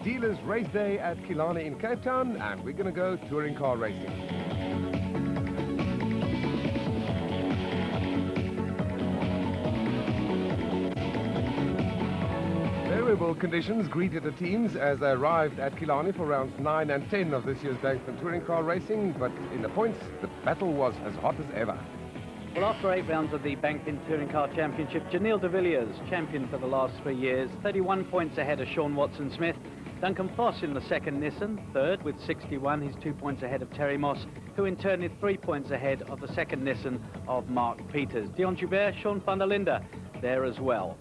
dealer's race day at Killarney in Cape Town, and we're going to go touring car racing. Favorable conditions greeted the teams as they arrived at Killarney for rounds 9 and 10 of this year's Bankfin touring car racing, but in the points, the battle was as hot as ever. Well, after 8 rounds of the Bankfin Touring Car Championship, Janelle de Villiers, champion for the last 3 years, 31 points ahead of Sean Watson-Smith. Duncan Foss in the second Nissan, third with 61. He's 2 points ahead of Terry Moss, who in turn is 3 points ahead of the second Nissan of Mark Peters. Dion Joubert, Sean van der Linde there as well.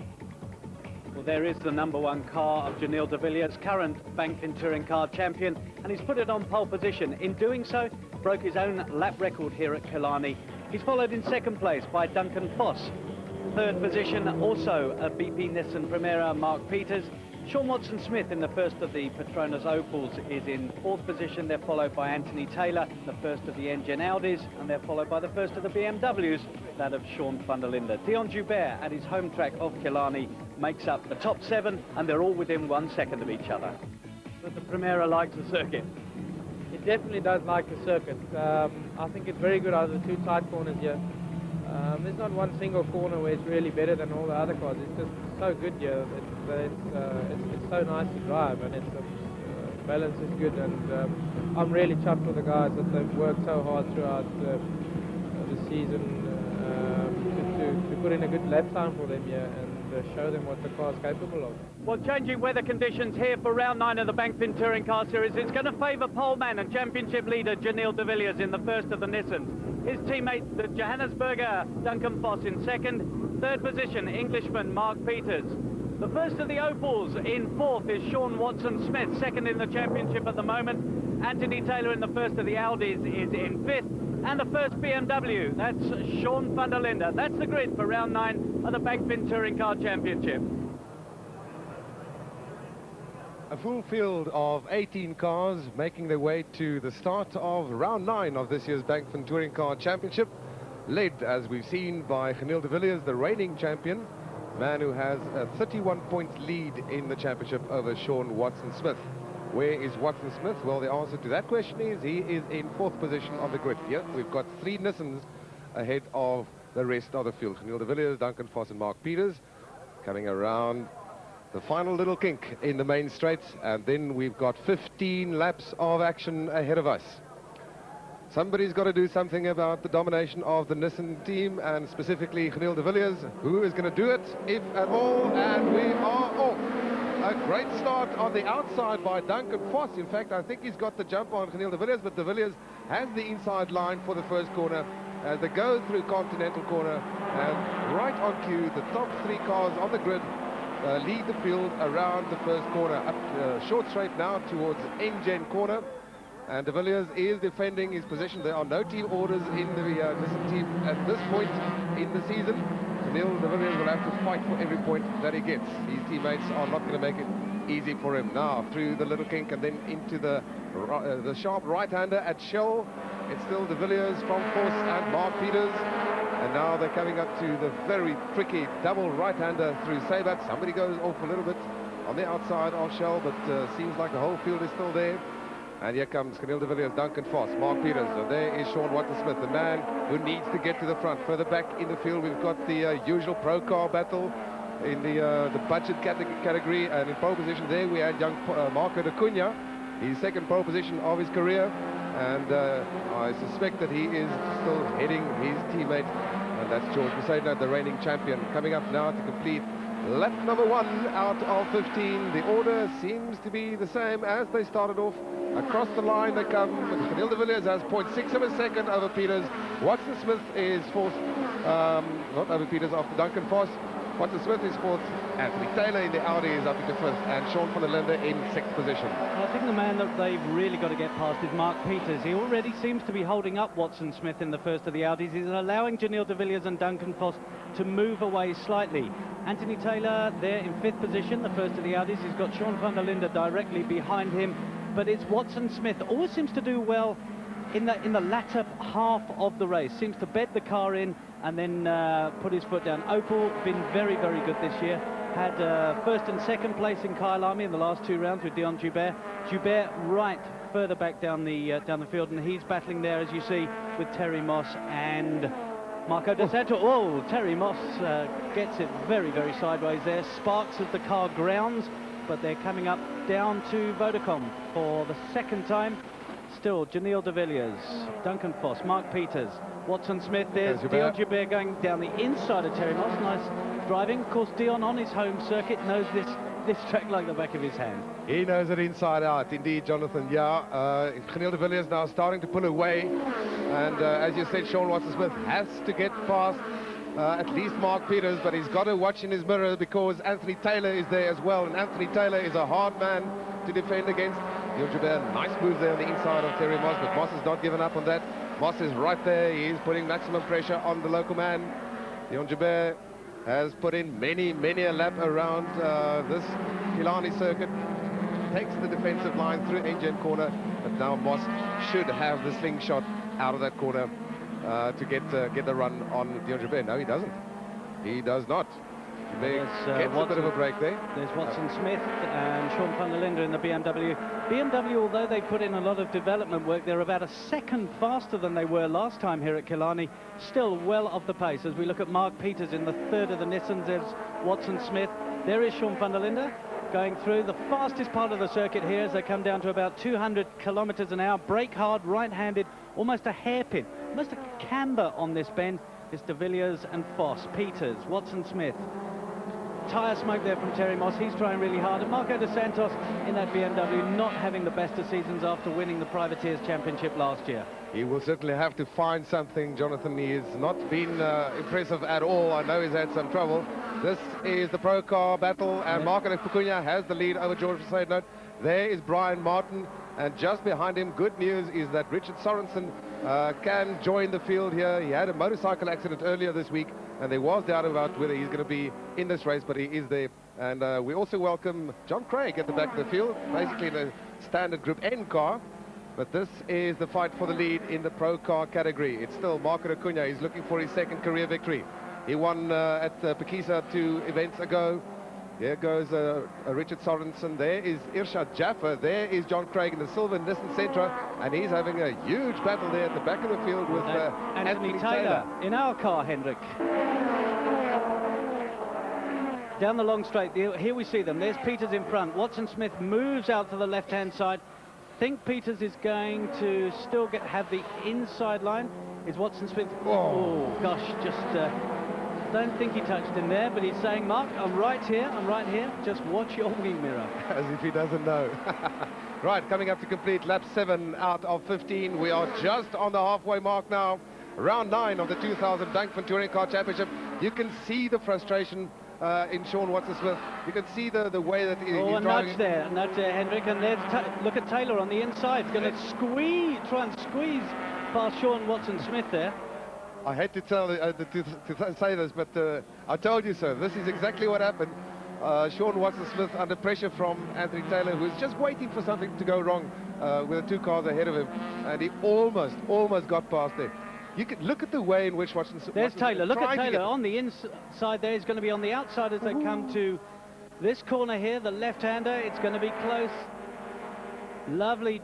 Well, there is the #1 car of Janelle de Villiers, current Bankfin Touring Car Champion, and he's put it on pole position. In doing so, broke his own lap record here at Killarney. He's followed in second place by Duncan Foss. Third position, also a BP Nissan Primera, Mark Peters. Sean Watson-Smith in the first of the Petronas Opals is in fourth position. They're followed by Anthony Taylor, the first of the Engine Audis, and they're followed by the first of the BMWs, that of Sean van der Linde. Dion Joubert at his home track of Killarney makes up the top 7, and they're all within 1 second of each other. But the Primera likes the circuit. It definitely does like the circuit. I think it's very good out of the 2 tight corners here. There's not one single corner where it's really better than all the other cars. It's just so good here. It's so nice to drive, and balance is good. And I'm really chuffed with the guys that they've worked so hard throughout the season to put in a good lap time for them here and show them what the car's capable of. Well, changing weather conditions here for round 9 of the Bankfin Touring Car Series. It's going to favour poleman and championship leader Janelle de Villiers in the first of the Nissans. His teammate, the Johannesburger Duncan Foss in second. Third position, Englishman Mark Peters. The first of the Opals in fourth is Sean Watson-Smith, second in the championship at the moment. Anthony Taylor in the first of the Audis is in fifth. And the first BMW, that's Sean van der Linde. That's the grid for round 9 of the Bankfin Touring Car Championship. A full field of 18 cars making their way to the start of round 9 of this year's Bankfin Touring Car Championship, led, as we've seen, by Janelle de Villiers, the reigning champion, man who has a 31-point lead in the championship over Sean Watson-Smith. Where is Watson-Smith? Well, the answer to that question is he is in fourth position on the grid. Here we've got 3 Nissans ahead of the rest of the field. Janelle de Villiers, Duncan Foss and Mark Peters coming around the final little kink in the main straight, and then we've got 15 laps of action ahead of us. Somebody's got to do something about the domination of the Nissan team, and specifically Janelle de Villiers. Who is going to do it, if at all? And we are off. A great start on the outside by Duncan Foss. In fact, I think he's got the jump on Janelle de Villiers, but de Villiers has the inside line for the first corner as they go through Continental Corner, and right on cue, the top 3 cars on the grid lead the field around the first corner, up short straight now towards Engine Corner, and de Villiers is defending his position. There are no team orders in the Nissan team at this point in the season. Janelle de Villiers will have to fight for every point that he gets. His teammates are not going to make it easy for him. Now through the little kink and then into the sharp right-hander at Shell. It's still de Villiers from Foss and Mark Peters. And now they're coming up to the very tricky double right-hander through Sabat. Somebody goes off a little bit on the outside of Shell, but seems like the whole field is still there. And here comes Janelle de Villiers, Duncan Foss, Mark Peters. And there is Sean Watson-Smith, the man who needs to get to the front. Further back in the field, we've got the usual pro car battle in the budget category. And in pole position there, we had young Marco de Cunha, his second pole position of his career. And I suspect that he is still heading his teammate. And that's George Mercedes, the reigning champion, coming up now to complete lap #1 out of 15. The order seems to be the same as they started off. Across the line they come. Janelle de Villiers has 0.6 of a second over Peters. Watson-Smith is fourth, not over Peters, after Duncan Foss. Watson-Smith is fourth. Anthony Taylor in the Audi is up into fifth, and Sean van der Linde in sixth position. I think the man that they've really got to get past is Mark Peters. He already seems to be holding up Watson-Smith in the first of the Audis. He's allowing Janelle de Villiers and Duncan Foss to move away slightly. Anthony Taylor there in fifth position, the first of the Audis. He's got Sean van der Linde directly behind him, but it's Watson-Smith always seems to do well in the latter half of the race. Seems to bed the car in and then put his foot down. Opel been very, very good this year. had first and second place in Killarney in the last 2 rounds with Dion Joubert. Joubert right further back down the field, and he's battling there, as you see, with Terry Moss and Marco De Santo. Oh, Terry Moss gets it very, very sideways there. Sparks as the car grounds, but they're coming up down to Vodacom for the second time. Still, Janelle de Villiers, Duncan Foss, Mark Peters, Watson Smith. There's Dion Joubert going down the inside of Terry Moss. Nice driving. Of course, Dion on his home circuit knows this track like the back of his hand. He knows it inside out, indeed, Jonathan. Yeah, Janelle de Villiers now starting to pull away. And as you said, Sean Watson-Smith has to get past at least Mark Peters, but he's got to watch in his mirror because Anthony Taylor is there as well. And Anthony Taylor is a hard man to defend against. Dion Joubert, nice move there on the inside of Terry Moss, but Moss has not given up on that. Moss is right there. He is putting maximum pressure on the local man. Dion Joubert has put in many a lap around this Killarney circuit. Takes the defensive line through Engine corner, but now Moss should have the slingshot out of that corner to get the run on Dion Joubert. No, he doesn't. He does not. Gets a bit of a break there. There's Watson Smith and Sean van der Linde in the BMW. BMW, although they put in a lot of development work, they're about a second faster than they were last time here at Killarney. Still well off the pace. As we look at Mark Peters in the third of the Nissans, there's Watson Smith. There is Sean van der Linde going through the fastest part of the circuit here as they come down to about 200 kilometers an hour. Brake hard, right-handed, almost a hairpin, almost a camber on this bend. It's de Villiers and Foss, Peters, Watson Smith. Tyre smoke there from Terry Moss. He's trying really hard. And Marco De Santos in that BMW not having the best of seasons after winning the Privateers Championship last year. He will certainly have to find something, Jonathan. He has not been impressive at all. I know he's had some trouble. This is the Pro Car battle, and Marco De Pacunha has the lead over George Versailles. There is Brian Martin, and just behind him, good news is that Richard Sorensen can join the field here. He had a motorcycle accident earlier this week, and there was doubt about whether he's going to be in this race, but he is there. And we also welcome John Craig at the back of the field, basically in a standard Group N car. But this is the fight for the lead in the Pro Car category. It's still Marco De Pacunha. He's looking for his second career victory. He won at Pekisa 2 events ago. Here goes Richard Sorensen. There is Irshad Jaffa. There is John Craig in the silver Nissan Sentra, and he's having a huge battle there at the back of the field with Anthony Taylor. In our car, Hendrik. Down the long straight, here we see them. There's Peters in front. Watson Smith moves out to the left-hand side. Think Peters is going to still have the inside line. Is Watson Smith? Oh gosh, just don't think he touched him there, but he's saying, Mark, I'm right here, just watch your wing mirror. As if he doesn't know. Right, coming up to complete lap 7 out of 15. We are just on the halfway mark now. Round 9 of the 2000 Bankfin Touring Car Championship. You can see the frustration in Sean Watson-Smith. You can see the way that he's driving. A nudge there, Hendrik, and there's look at Taylor on the inside. He's going to try and squeeze past Sean Watson-Smith there. I hate to to say this, but I told you so. This is exactly what happened. Sean Watson-Smith under pressure from Anthony Taylor, who's just waiting for something to go wrong with the 2 cars ahead of him, and he almost got past there. You could look at the way in which Watson-Smith... There's Taylor. Look at Taylor on the inside there. He's going to be on the outside as they come to this corner here, the left-hander. It's going to be close. Lovely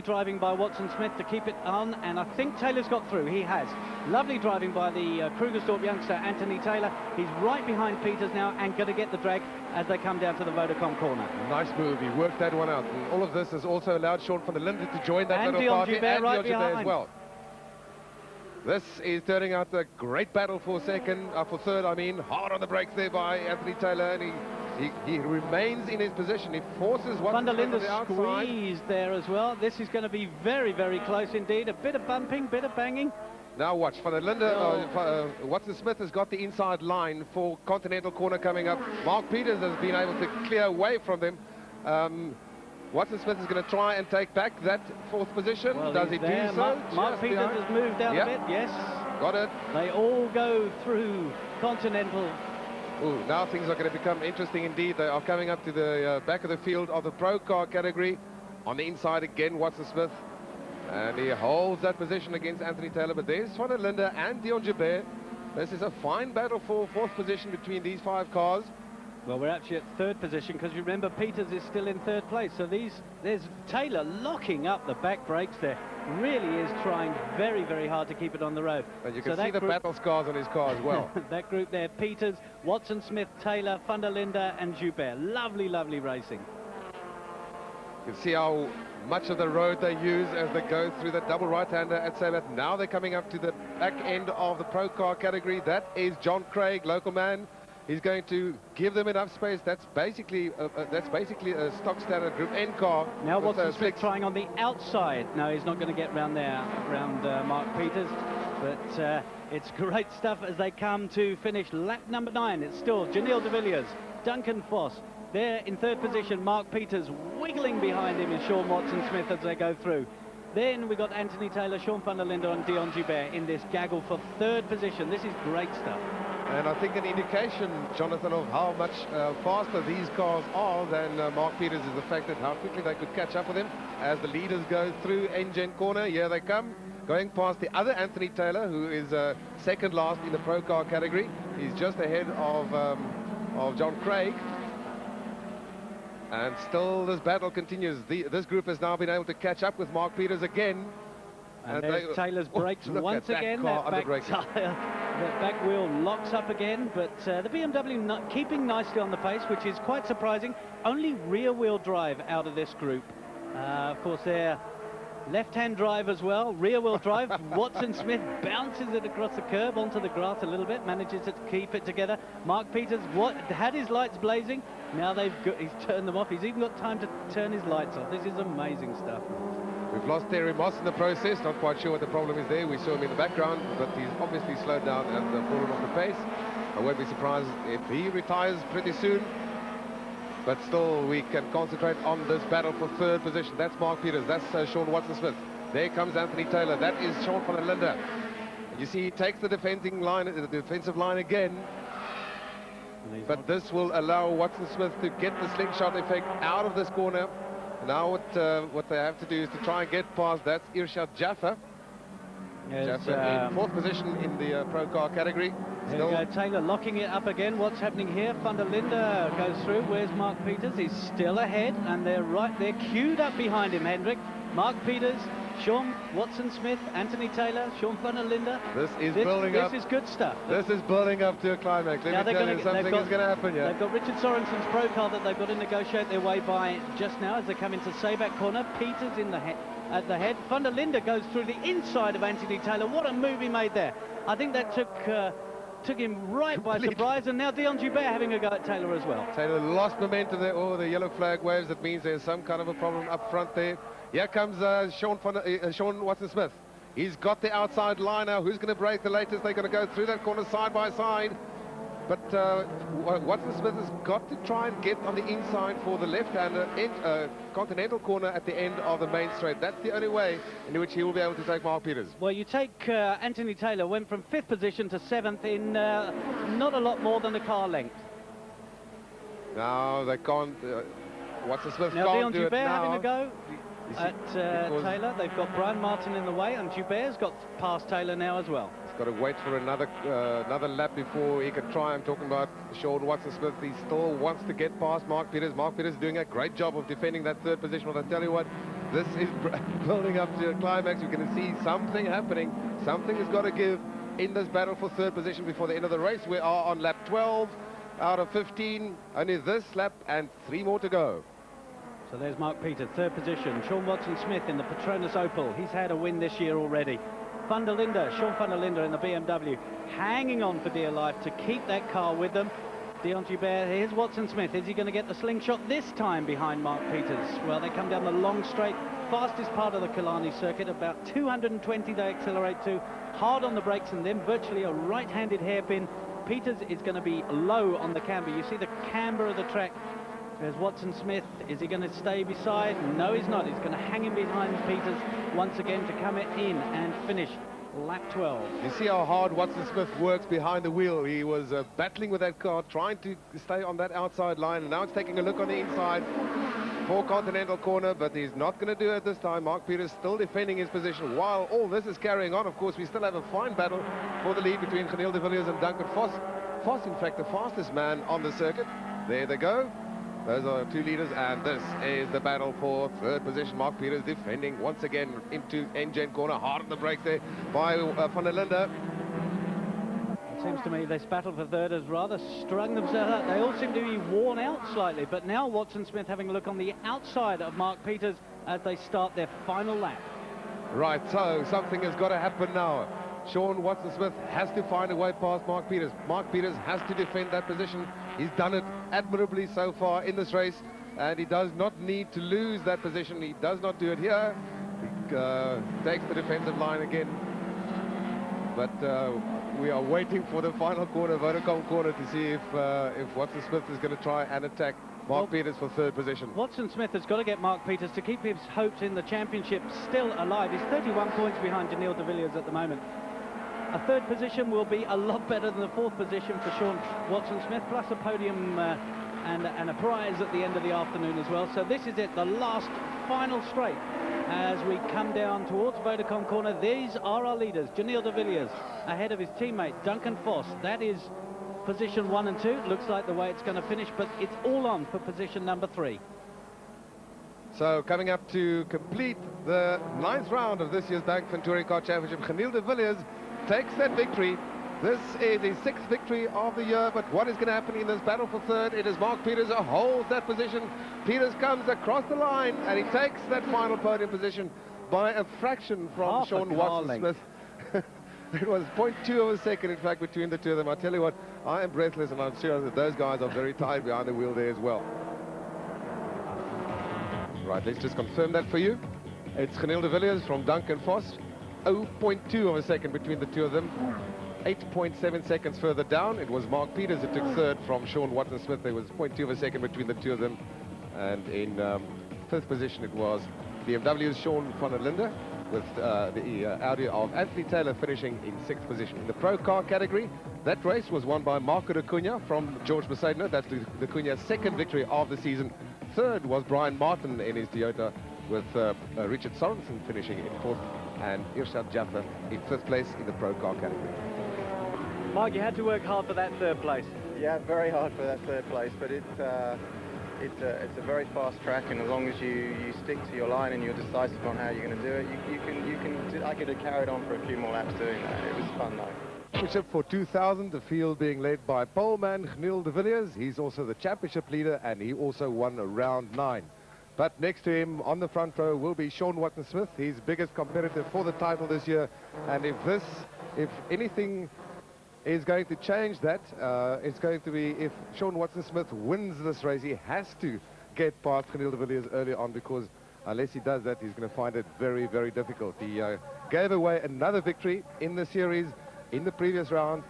driving by Watson-Smith to keep it on, and I think Taylor's got through. He has. Lovely driving by the Krugersdorp youngster, Anthony Taylor. He's right behind Peters now and going to get the drag as they come down to the Vodacom corner. Nice move. He worked that one out. And all of this has also allowed Sean van der Linde to join that little party, and Dion Joubert as well. This is turning out a great battle for third, I mean. Hard on the brakes there by Anthony Taylor, and he remains in his position. He forces Van der Linde squeezed there as well. This is going to be very, very close indeed. A bit of bumping, bit of banging. Now watch, Van der Linde, Watson Smith has got the inside line for Continental corner coming up. Mark Peters has been able to clear away from them. Watson Smith is going to try and take back that 4th position. Well, does he do so? Mark Peters has moved out a bit, yes. Got it. They all go through Continental. Ooh, now things are going to become interesting indeed. They are coming up to the back of the field of the Pro Car category. On the inside again, Watson Smith. And he holds that position against Anthony Taylor. But there's Van der Linde and Dion Joubert. This is a fine battle for 4th position between these 5 cars. Well, we're actually at third position because remember Peters is still in third place. So there's Taylor locking up the back brakes there. Really is trying very, very hard to keep it on the road. And you can see the battle scars on his car as well. That group there, Peters, Watson, Smith, Taylor, van der Linde and Joubert. Lovely, lovely racing. You can see how much of the road they use as they go through the double right-hander at Salet. Now they're coming up to the back end of the pro car category. That is John Craig, local man. He's going to give them enough space. That's basically a stock standard Group N car. Now Watson Smith trying on the outside. No, he's not going to get round there, around Mark Peters. But it's great stuff as they come to finish lap number 9. It's still Janelle de Villiers, Duncan Foss. There in third position, Mark Peters wiggling behind him is Sean Watson-Smith as they go through. Then we got Anthony Taylor, Sean van der Linde and Dion Joubert in this gaggle for third position. This is great stuff. And I think an indication, Jonathan, of how much faster these cars are than Mark Peters is the fact that how quickly they could catch up with him as the leaders go through N-Gen corner. Here they come, going past the other Anthony Taylor, who is second last in the pro car category. He's just ahead of John Craig. And still this battle continues. This group has now been able to catch up with Mark Peters again. And there's Taylor's brakes once again. That back tyre, that back wheel locks up again, but the BMW keeping nicely on the pace, which is quite surprising. Only rear-wheel drive out of this group. Of course, they're left-hand drive as well, rear-wheel drive. Watson-Smith bounces it across the curb onto the grass a little bit, manages to keep it together. Mark Peters had his lights blazing. Now he's turned them off. He's even got time to turn his lights off. This is amazing stuff. We've lost Terry Moss in the process. Not quite sure what the problem is there. We saw him in the background, but he's obviously slowed down and fallen off the pace. I won't be surprised if he retires pretty soon. But still, we can concentrate on this battle for third position. That's Mark Peters. That's Sean Watson-Smith. There comes Anthony Taylor. That is Sean van der Linde. You see, he takes the defensive line again. But this will allow Watson-Smith to get the slingshot effect out of this corner. Now what they have to do is to try and get past. That's Irshad Jaffa. Jaffa in fourth position in the pro car category. There we go, Taylor locking it up again. What's happening here? Van der Linde goes through. Where's Mark Peters? He's still ahead, and they're right there, queued up behind him, Hendrik. Mark Peters, Sean Watson-Smith, Anthony Taylor, Sean van der Linde. This is good stuff. This is building up to a climax. Let me tell you, something is going to happen here. They've got Richard Sorensen's pro car that they've got to negotiate their way by just now as they come into Sayback corner. Peters in the at the head. Van der Linde goes through the inside of Anthony Taylor. What a move he made there. I think that took him right by surprise, and now Dion Joubert having a go at Taylor as well. Taylor lost momentum there. Oh, the yellow flag waves. That means there's some kind of a problem up front there. Here comes Sean Watson-Smith. He's got the outside line now. Who's going to break the latest? They're going to go through that corner side by side. But Watson-Smith has got to try and get on the inside for the left-hander continental corner at the end of the main straight. That's the only way in which he will be able to take Mark Peters. Well, you take Anthony Taylor, went from 5th position to 7th in not a lot more than a car length. Now they can't. Watson-Smith now can't do it now. Joubert having a go at Taylor. They've got Brian Martin in the way, and Joubert's got past Taylor now as well. He's got to wait for another lap before he can try. I'm talking about Sean Watson-Smith. He still wants to get past Mark Peters. Mark Peters is doing a great job of defending that third position. But I tell you what, this is building up to a climax. We're going to see something happening. Something has got to give in this battle for third position before the end of the race. We are on lap 12 out of 15. Only this lap and 3 more to go. So there's Mark Peters, third position. Sean Watson-Smith in the Petronas Opel. He's had a win this year already. Van der Linde, Sean van der Linde in the BMW, hanging on for dear life to keep that car with them. Dion Joubert, here's Watson-Smith. Is he going to get the slingshot this time behind Mark Peters? Well, they come down the long straight, fastest part of the Killarney circuit. About 220 they accelerate to, hard on the brakes, and then virtually a right-handed hairpin. Peters is going to be low on the camber. You see the camber of the track. There's Watson-Smith. Is he going to stay beside? No, he's not. He's going to hang him behind Peters once again to come in and finish lap 12. You see how hard Watson-Smith works behind the wheel. He was battling with that car, trying to stay on that outside line, and now it's taking a look on the inside for Continental corner, but he's not going to do it this time. Mark Peters still defending his position while all this is carrying on. Of course, we still have a fine battle for the lead between Janelle de Villiers and Duncan Foss. Foss, in fact, the fastest man on the circuit. There they go. Those are two leaders, and this is the battle for third position. Mark Peters defending once again into engine corner. Hard on the break there by van der Linde. It seems to me this battle for third has rather strung themselves out. They all seem to be worn out slightly, but now Watson Smith having a look on the outside of Mark Peters as they start their final lap. Right, so something has got to happen now. Sean Watson-Smith has to find a way past Mark Peters. Mark Peters has to defend that position. He's done it admirably so far in this race, and he does not need to lose that position. He does not do it here. He takes the defensive line again. But we are waiting for the final corner, Vodacom corner, to see if Watson-Smith is going to try and attack Mark Peters for third position. Watson-Smith has got to get Mark Peters to keep his hopes in the championship still alive. He's 31 points behind Janil de Villiers at the moment. A third position will be a lot better than the fourth position for Sean Watson-Smith, plus a podium and a prize at the end of the afternoon as well. So this is it, the last final straight. As we come down towards Vodacom corner, these are our leaders. Janil de Villiers ahead of his teammate Duncan Foss. That is position 1 and 2. Looks like the way it's going to finish, but it's all on for position number 3. So coming up to complete the 9th round of this year's Bankfin Touring Car Championship, Janil de Villiers takes that victory. This is his 6th victory of the year, but what is going to happen in this battle for third? It is Mark Peters who holds that position. Peters comes across the line and he takes that final podium position by a fraction from Sean Watson-Smith. It was 0.2 of a second, in fact, between the two of them. I tell you what, I am breathless, and I'm sure that those guys are very tired behind the wheel there as well. Right, let's just confirm that for you. It's Janil de Villiers from Duncan Foss. 0.2 of a second between the two of them. 8.7 seconds further down, it was Mark Peters who took third from Sean Watson-Smith. There was 0.2 of a second between the two of them. And in 5th position, it was BMW's Sean van der Linde, with the Audi of Anthony Taylor finishing in 6th position. In the Pro Car category, that race was won by Marco de Cunha from George Mercedes. That's de Cunha's 2nd victory of the season. 3rd was Brian Martin in his Toyota, with Richard Sorensen finishing in 4th, and Irshad Jaffa in 5th place in the Pro Car category. Mark, you had to work hard for that 3rd place. Yeah, very hard for that 3rd place, but it's a very fast track, and as long as you stick to your line and you're decisive on how you're going to do it, I could have carried on for a few more laps doing that. It was fun though. Championship for 2000, the field being led by poleman Janil de Villiers. He's also the championship leader, and he also won round 9. But next to him on the front row will be Sean Watson-Smith, his biggest competitor for the title this year. And if anything is going to change that, it's going to be if Sean Watson-Smith wins this race. He has to get past Janil de Villiers early on, because unless he does that, he's going to find it very, very difficult. He gave away another victory in the series in the previous round,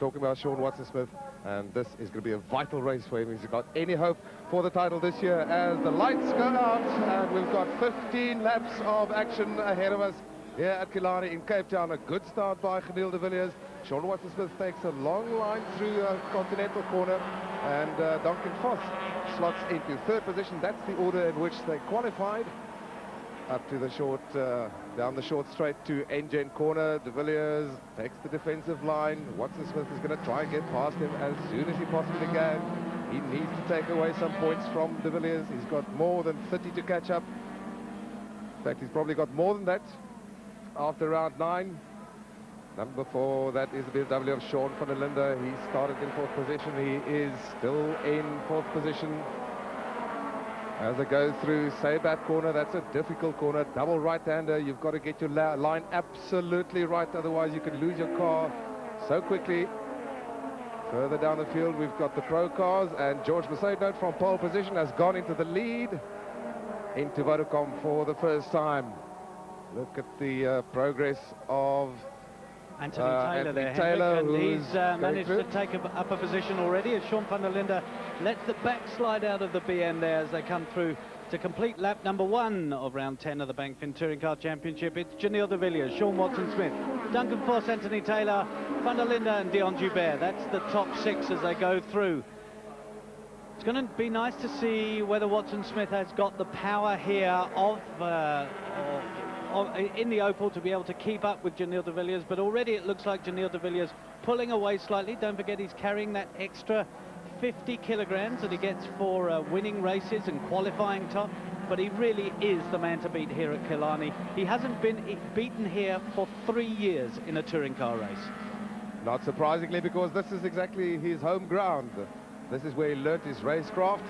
talking about Sean Watson-Smith, and this is going to be a vital race for him. He's got any hope for the title this year as the lights go out, and we've got 15 laps of action ahead of us here at Killarney in Cape Town. A good start by Janil de Villiers. Sean Watson-Smith takes a long line through Continental Corner, and Duncan Foss slots into 3rd position. That's the order in which they qualified. Up to the short, down the short straight to Engine Corner. De Villiers takes the defensive line. Watson-Smith is going to try and get past him as soon as he possibly can. He needs to take away some points from De Villiers. He's got more than 30 to catch up. In fact, he's probably got more than that after round 9. Number 4, that is the BMW of Sean van der Linde. He started in 4th position. He is still in 4th position. As they go through Saybat corner, that's a difficult corner. Double right-hander, you've got to get your line absolutely right, otherwise you can lose your car so quickly. Further down the field, we've got the Pro Cars, and George Mercedes from pole position has gone into the lead into Vodacom for the first time. Look at the progress of Anthony Taylor Taylor, and he's managed to take up a position already as Sean van der Linde lets the back slide out of the BN there as they come through to complete lap number 1 of round 10 of the Bankfin Touring Car Championship. It's Janil de Villiers, Sean Watson-Smith, Duncan Foss, Anthony Taylor, van der Linde and Dion Joubert. That's the top 6 as they go through. It's going to be nice to see whether Watson-Smith has got the power here in the Opel to be able to keep up with Janil de Villiers, but already it looks like Janil de Villiers pulling away slightly. Don't forget he's carrying that extra 50 kilograms that he gets for winning races and qualifying top, but he really is the man to beat here at Killarney. He hasn't been beaten here for 3 years in a touring car race. Not surprisingly, because this is exactly his home ground. This is where he learnt his racecraft.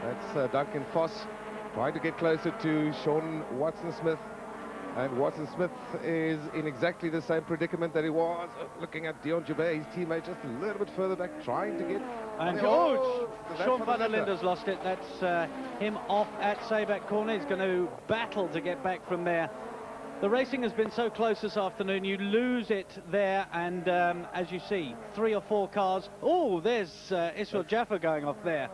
That's Duncan Foss trying to get closer to Sean Watson-Smith. And Watson-Smith is in exactly the same predicament that he was. Looking at Dion Joubert, his teammate, just a little bit further back, trying to get... And George! Sean van der Linde's lost it. That's him off at Sayback corner. He's going to battle to get back from there. The racing has been so close this afternoon. You lose it there, and as you see, 3 or 4 cars. Oh, there's Israel Jaffa going off there.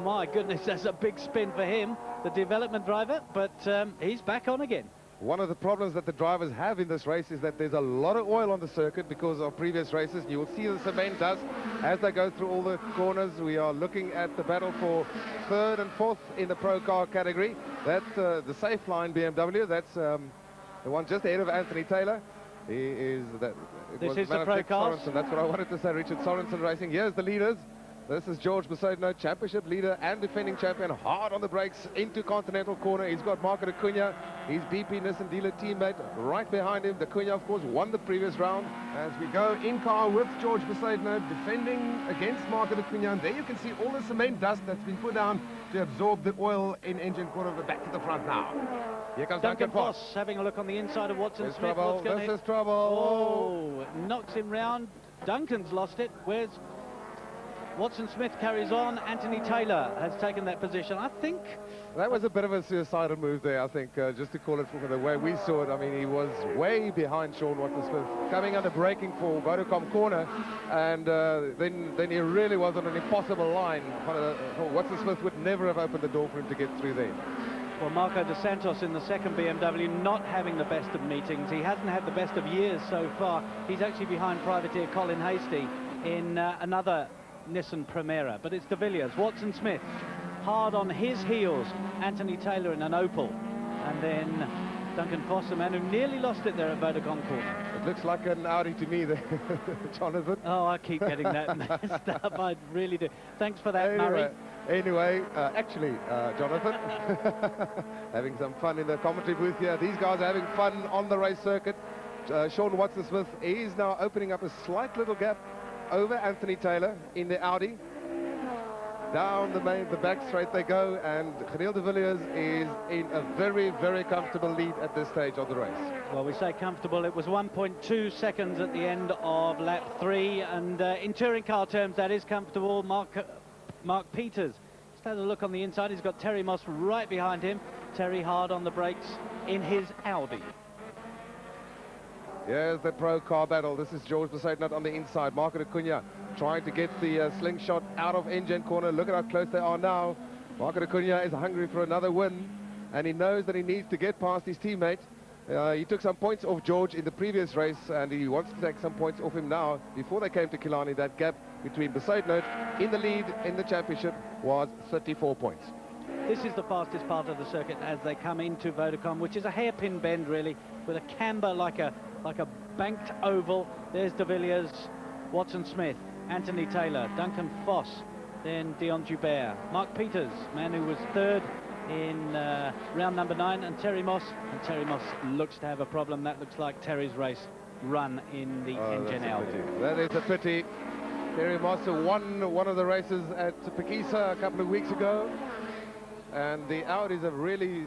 My goodness, that's a big spin for him, the development driver, but he's back on again. One of the problems that the drivers have in this race is that there's a lot of oil on the circuit because of previous races. You will see the cement dust as they go through all the corners. We are looking at the battle for 3rd and 4th in the pro car category. That's the safe line BMW. That's the one just ahead of Anthony Taylor. He is that. This is the pro cars. That's what I wanted to say. Richard Sorensen Racing. Here's the leaders. This is George Besaidnout, championship leader and defending champion, hard on the brakes into Continental corner. He's got Marco de Cunha, his BP Nissan dealer teammate, right behind him. De Cunha, of course, won the previous round. As we go in car with George Besaidnout, defending against Marco de Cunha. And there you can see all the cement dust that's been put down to absorb the oil in engine corner. Back to the front now. Here comes Duncan Foss. Having a look on the inside of Watson-Smith. This is trouble. Oh, knocks him round. Duncan's lost it. Where's... Watson-Smith carries on. Anthony Taylor has taken that position. I think that was a bit of a suicidal move there, I think, just to call it from the way we saw it. I mean, he was way behind Sean Watson-Smith, coming under braking for Vodacom corner, and then he really was on an impossible line. Watson-Smith would never have opened the door for him to get through there. Well, Marco de Santos in the second BMW, not having the best of meetings. He hasn't had the best of years so far. He's actually behind privateer Colin Hasty in another Nissan Primera, but it's de Villiers. Watson-Smith hard on his heels. Anthony Taylor in an Opel, and then Duncan Foss, a man who nearly lost it there at Vodacom corner. It looks like an Audi to me there, Jonathan. Oh, I keep getting that messed up. I really do. Thanks for that, Murray. Anyway, actually, Jonathan, having some fun in the commentary booth here. These guys are having fun on the race circuit. Sean Watson-Smith is now opening up a slight little gap over Anthony Taylor in the Audi. Down the back straight they go, and Geniel de Villiers is in a very, very comfortable lead at this stage of the race. Well, we say comfortable. It was 1.2 seconds at the end of lap 3, and in touring car terms, that is comfortable. Mark Peters just had a look on the inside. He's got Terry Moss right behind him. Terry hard on the brakes in his Audi. Here's the pro car battle. This is George Besaidnout on the inside. Marco de Cunha trying to get the slingshot out of engine corner. Look at how close they are now. Marco de Cunha is hungry for another win, and he knows that he needs to get past his teammate. He took some points off George in the previous race, and he wants to take some points off him now. Before they came to Killarney, that gap between Besaidnout in the lead in the championship was 34 points. This is the fastest part of the circuit as they come into Vodacom, which is a hairpin bend, really, with a camber like a banked oval. There's de Villiers, Watson-Smith, Anthony Taylor, Duncan Foss, then Dion Joubert, Mark Peters, man who was 3rd in round number 9, and Terry Moss. And Terry Moss looks to have a problem. That looks like Terry's race run in the engine Audi. That is a pity. Terry Moss won one of the races at Pekisa a couple of weeks ago, and the Audis have really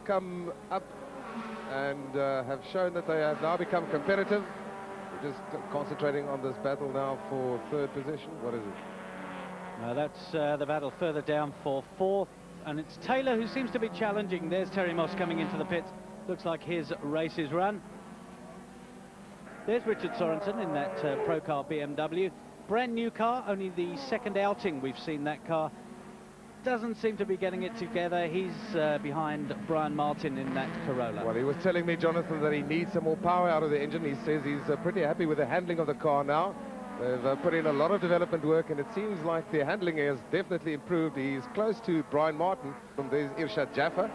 come up and have shown that they have now become competitive. We're just concentrating on this battle now for 3rd position. What is it? That's the battle further down for 4th, and it's Taylor who seems to be challenging. There's Terry Moss coming into the pits. Looks like his race is run. There's Richard Sorensen in that Pro Car BMW. Brand new car, only the 2nd outing we've seen that car. Doesn't seem to be getting it together. He's behind Brian Martin in that Corolla. Well, he was telling me, Jonathan, that he needs some more power out of the engine. He says he's pretty happy with the handling of the car now. They've put in a lot of development work, and it seems like the handling has definitely improved. He's close to Brian Martin. There's Irshad Jaffa.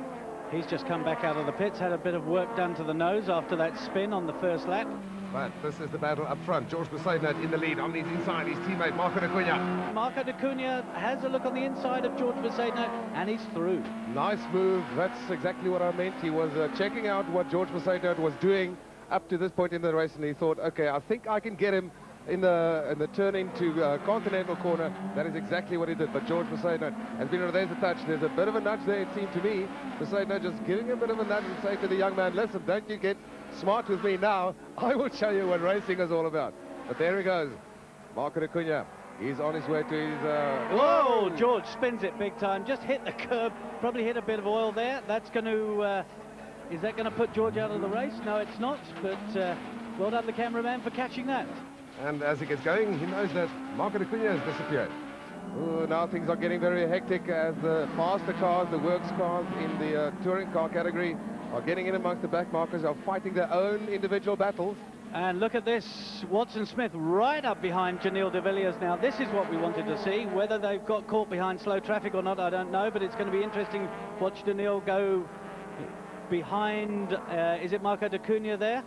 He's just come back out of the pits, had a bit of work done to the nose after that spin on the first lap. But this is the battle up front. George Besaidnout in the lead. On his inside, his teammate Marco da Cunha. Marco da Cunha has a look on the inside of George Besaidnout, and he's through. Nice move. That's exactly what I meant. He was checking out what George Besaidnout was doing up to this point in the race, and he thought, okay, I think I can get him in the turn into Continental corner. That is exactly what he did. But George Besaidnout has been, there's a touch. There's a bit of a nudge there, it seemed to me. Besaidnout just giving a bit of a nudge and saying to the young man, listen, don't you get smart with me now. I will show you what racing is all about. But there he goes. Marco da Cunha. He's on his way to his... Whoa! George spins it big time. Just hit the curb. Probably hit a bit of oil there. That's going to... is that going to put George out of the race? No, it's not. But well done, the cameraman, for catching that. And as he gets going, he knows that Marco da Cunha has disappeared. Ooh, now things are getting very hectic as the faster cars, the works cars in the touring car category are getting in amongst the back markers, are fighting their own individual battles. And look at this, Watson Smith right up behind Janelle de Villiers now. This is what we wanted to see. Whether they've got caught behind slow traffic or not, I don't know, but it's going to be interesting. Watch Janelle go behind, is it Marco da Cunha there?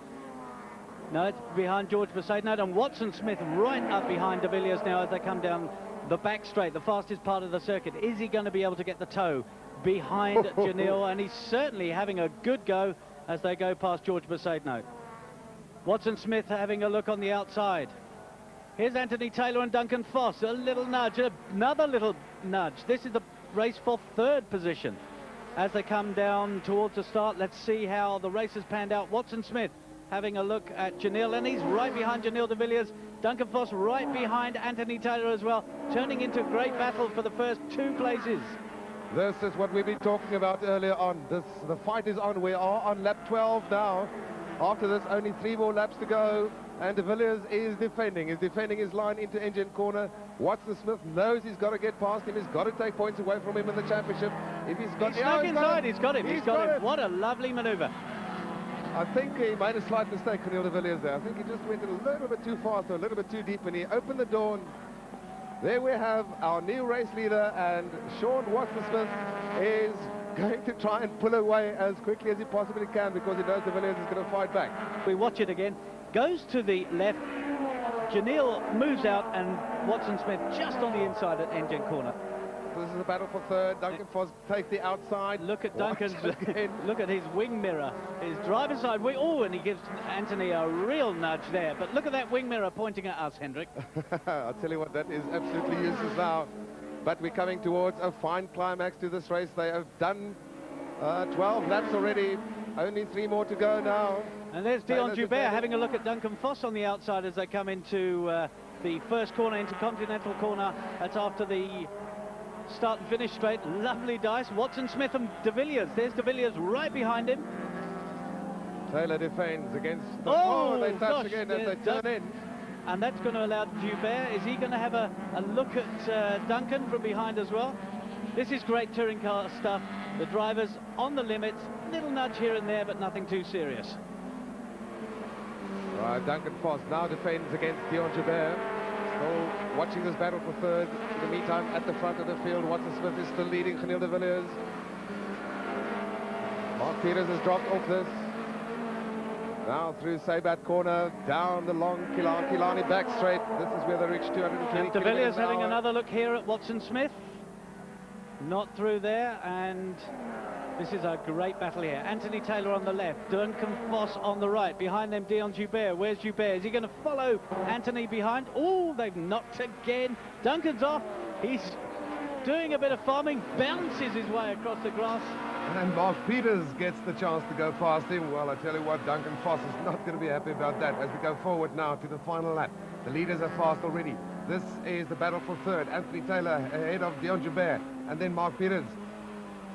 No, it's behind George Besaidnout, and Watson Smith right up behind de Villiers now as they come down the back straight, the fastest part of the circuit. Is he going to be able to get the toe behind Janelle? And he's certainly having a good go as they go past George Besaidnout. Watson Smith having a look on the outside. Here's Anthony Taylor and Duncan Foss. A little nudge, another little nudge. This is the race for third position. As they come down towards the start, let's see how the race has panned out. Watson Smith having a look at Janelle, and he's right behind Janelle de Villiers. Duncan Foss right behind Anthony Taylor as well, turning into a great battle for the first two places. This is what we've been talking about earlier on. The fight is on. We are on lap 12 now. After this, only 3 more laps to go, and de Villiers is defending. He's defending his line into engine corner. Watson Smith knows he's got to get past him. He's got to take points away from him in the championship. If he's got, he's stuck inside. He's got him. He's got him. What a lovely manoeuvre. I think he made a slight mistake, Janelle de Villiers there. I think he just went a little bit too fast, or a little bit too deep, and he opened the door. And there we have our new race leader, and Sean Watson Smith is going to try and pull away as quickly as he possibly can, because he knows de Villiers is going to fight back. We watch it again. Goes to the left. Janelle moves out, and Watson Smith just on the inside at engine corner. This is a battle for third. Duncan Foss takes the outside. Look at Duncan's, look at his wing mirror, his driver's side wing. Oh, and he gives Anthony a real nudge there. But look at that wing mirror pointing at us, Hendrik. I'll tell you what, that is absolutely useless now. But we're coming towards a fine climax to this race. They have done 12 laps already. Only 3 more to go now. And there's Dion Joubert having a look at Duncan Foss on the outside as they come into the first corner, into Continental corner. That's after the start and finish straight. Lovely dice. Watson Smith and de Villiers. There's de Villiers right behind him. Taylor defends against the... Oh, they touch gosh, again as they turn in. And that's going to allow Joubert. Is he going to have a look at Duncan from behind as well? This is great touring car stuff. The drivers on the limits. Little nudge here and there, but nothing too serious. Right, Duncan Foss now defends against Dion Joubert. Still watching this battle for third. In the meantime, at the front of the field, Watson Smith is still leading Janelle de Villiers. Mark Peters has dropped off this. Now through Sabat corner, down the long Killarney back straight. This is where they reach 220 de Villiers having another look here at Watson Smith. Not through there, and this is a great battle here. Anthony Taylor on the left, Duncan Foss on the right. Behind them, Dion Joubert. Where's Joubert? Is he going to follow Anthony behind? Oh, they've knocked again. Duncan's off. He's doing a bit of farming, bounces his way across the grass. And Mark Peters gets the chance to go past him. Well, I tell you what, Duncan Foss is not going to be happy about that as we go forward now to the final lap. The leaders are fast already. This is the battle for third. Anthony Taylor ahead of Dion Joubert, and then Mark Peters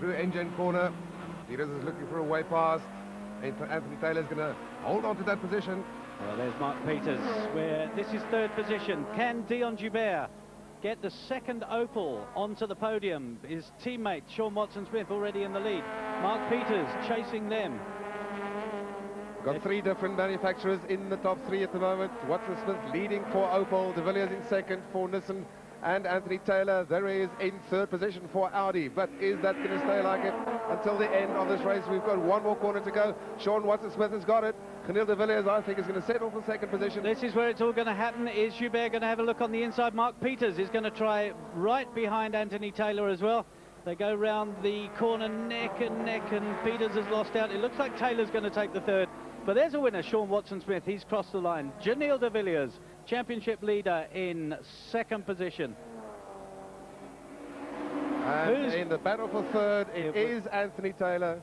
through engine corner. Peters is looking for a way past. Anthony Taylor's going to hold on to that position. Well, there's Mark Peters, where this is third position. Can Dion Joubert get the second Opel onto the podium? His teammate, Sean Watson Smith, already in the lead. Mark Peters chasing them. Got 3 different manufacturers in the top 3 at the moment. Watson Smith leading for Opel, de Villiers in second for Nissan, And Anthony Taylor, there is in third position for Audi. But is that going to stay like it until the end of this race? We've got one more corner to go. Sean Watson-Smith has got it. Camille de Villiers, I think, is going to settle for second position. This is where it's all going to happen. Is Joubert going to have a look on the inside? Mark Peters is going to try right behind Anthony Taylor as well. They go round the corner neck and neck, and Peters has lost out. It looks like Taylor's going to take the third. But there's a winner, Sean Watson-Smith. He's crossed the line. Janelle de Villiers, championship leader in second position. And in the battle for third, it is Anthony Taylor.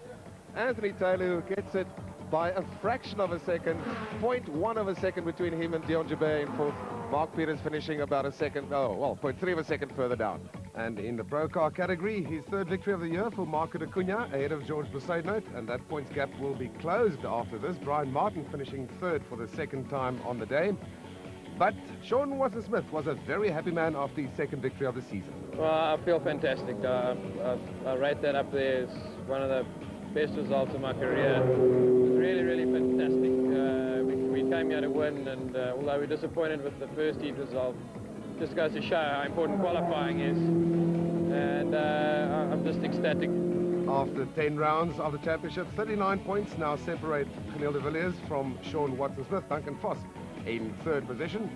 Anthony Taylor, who gets it by a fraction of a second, 0.1 of a second between him and Dion Joubert in fourth. Mark Peters finishing about a second, 0.3 of a second further down. And in the pro car category, his third victory of the year for Marco de Cunha, ahead of George Boussaint, and that points gap will be closed after this. Brian Martin finishing third for the second time on the day. But Sean Watson-Smith was a very happy man after his second victory of the season. Well, I feel fantastic. I rate that up there as one of the best results of my career. It was really, really fantastic. We came here to win, and although we're disappointed with the first heat result, just goes to show how important qualifying is. And I'm just ecstatic. After 10 rounds of the championship, 39 points now separate Camille de Villiers from Sean Watson-Smith. Duncan Foss in third position.